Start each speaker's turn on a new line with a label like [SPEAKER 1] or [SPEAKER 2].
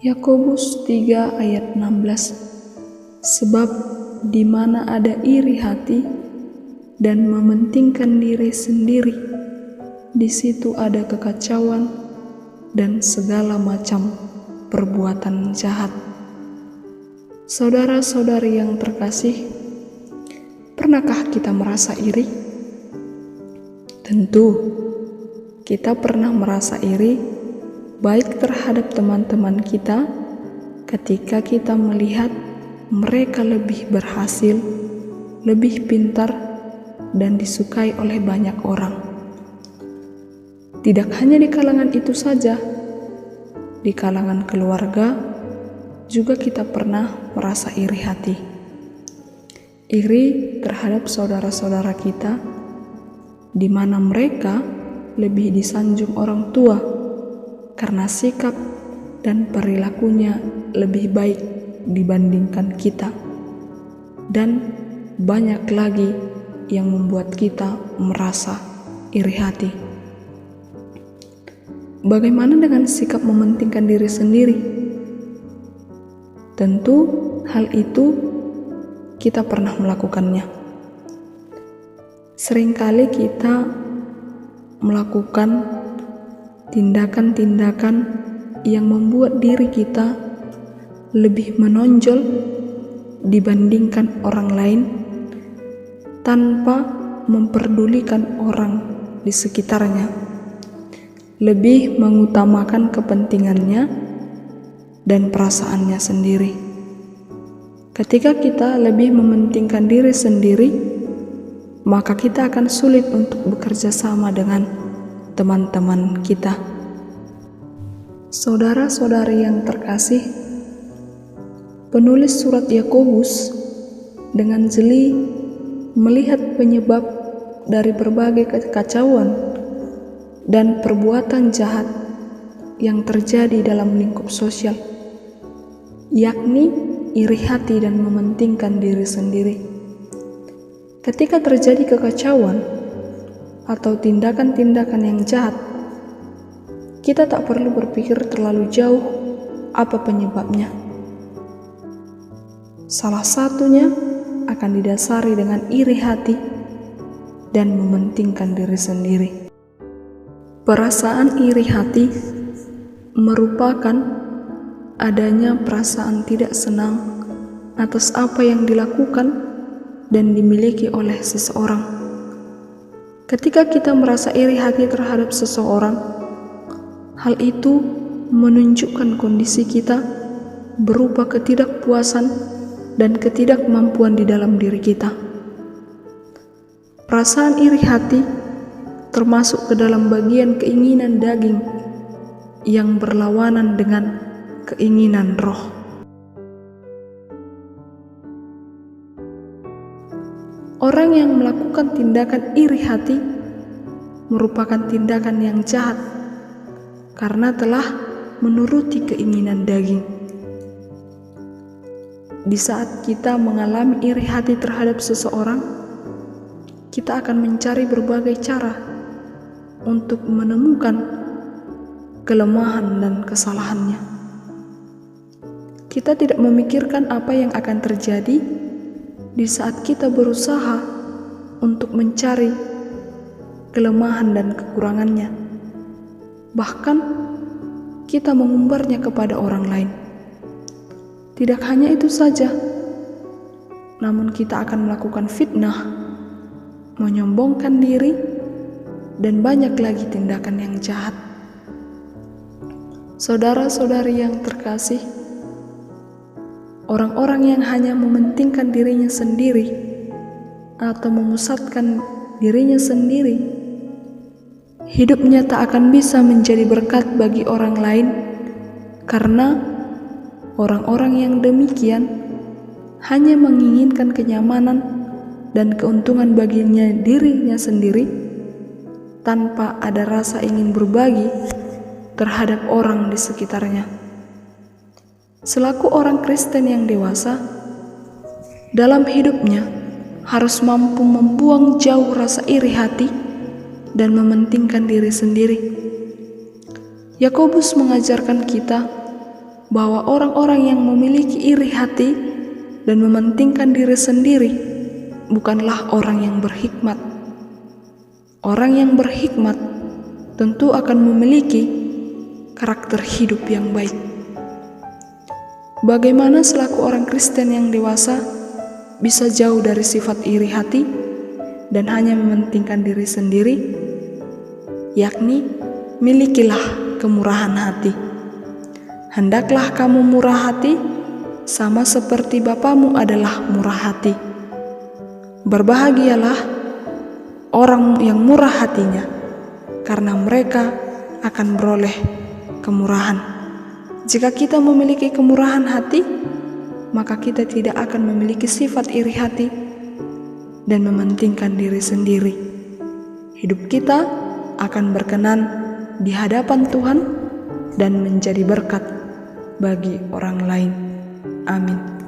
[SPEAKER 1] Yakobus 3 ayat 16. Sebab di mana ada iri hati dan mementingkan diri sendiri, di situ ada kekacauan dan segala macam perbuatan jahat. Saudara-saudari yang terkasih, pernahkah kita merasa iri? Tentu, kita pernah merasa iri baik terhadap teman-teman kita ketika kita melihat mereka lebih berhasil, lebih pintar, dan disukai oleh banyak orang. Tidak hanya di kalangan itu saja, di kalangan keluarga juga kita pernah merasa iri hati. Iri terhadap saudara-saudara kita, di mana mereka lebih disanjung orang tua karena sikap dan perilakunya lebih baik dibandingkan kita, dan banyak lagi yang membuat kita merasa iri hati. Bagaimana dengan sikap mementingkan diri sendiri? Tentu hal itu kita pernah melakukannya. Seringkali kita melakukan tindakan-tindakan yang membuat diri kita lebih menonjol dibandingkan orang lain tanpa memperdulikan orang di sekitarnya, lebih mengutamakan kepentingannya dan perasaannya sendiri. Ketika kita lebih mementingkan diri sendiri, maka kita akan sulit untuk bekerja sama dengan teman-teman kita. Saudara-saudari yang terkasih, penulis surat Yakobus dengan jeli melihat penyebab dari berbagai kekacauan dan perbuatan jahat yang terjadi dalam lingkup sosial, yakni iri hati dan mementingkan diri sendiri. Ketika terjadi kekacauan atau tindakan-tindakan yang jahat, kita tak perlu berpikir terlalu jauh apa penyebabnya. Salah satunya akan didasari dengan iri hati dan mementingkan diri sendiri. Perasaan iri hati merupakan adanya perasaan tidak senang atas apa yang dilakukan dan dimiliki oleh seseorang. Ketika kita merasa iri hati terhadap seseorang, hal itu menunjukkan kondisi kita berupa ketidakpuasan dan ketidakmampuan di dalam diri kita. Perasaan iri hati termasuk ke dalam bagian keinginan daging yang berlawanan dengan keinginan roh. Orang yang melakukan tindakan iri hati merupakan tindakan yang jahat karena telah menuruti keinginan daging. Di saat kita mengalami iri hati terhadap seseorang, kita akan mencari berbagai cara untuk menemukan kelemahan dan kesalahannya. Kita tidak memikirkan apa yang akan terjadi di saat kita berusaha untuk mencari kelemahan dan kekurangannya. Bahkan kita mengumbarnya kepada orang lain. Tidak hanya itu saja, namun kita akan melakukan fitnah, menyombongkan diri, dan banyak lagi tindakan yang jahat. Saudara-saudari yang terkasih, orang-orang yang hanya mementingkan dirinya sendiri atau memusatkan dirinya sendiri, hidupnya tak akan bisa menjadi berkat bagi orang lain, karena orang-orang yang demikian hanya menginginkan kenyamanan dan keuntungan baginya dirinya sendiri tanpa ada rasa ingin berbagi terhadap orang di sekitarnya. Selaku orang Kristen yang dewasa, dalam hidupnya harus mampu membuang jauh rasa iri hati dan mementingkan diri sendiri. Yakobus mengajarkan kita bahwa orang-orang yang memiliki iri hati dan mementingkan diri sendiri bukanlah orang yang berhikmat. Orang yang berhikmat tentu akan memiliki karakter hidup yang baik. Bagaimana selaku orang Kristen yang dewasa bisa jauh dari sifat iri hati dan hanya mementingkan diri sendiri? Yakni, milikilah kemurahan hati. Hendaklah kamu murah hati, sama seperti Bapamu adalah murah hati. Berbahagialah orang yang murah hatinya, karena mereka akan beroleh kemurahan. Jika kita memiliki kemurahan hati, maka kita tidak akan memiliki sifat iri hati dan mementingkan diri sendiri. Hidup kita akan berkenan di hadapan Tuhan dan menjadi berkat bagi orang lain. Amin.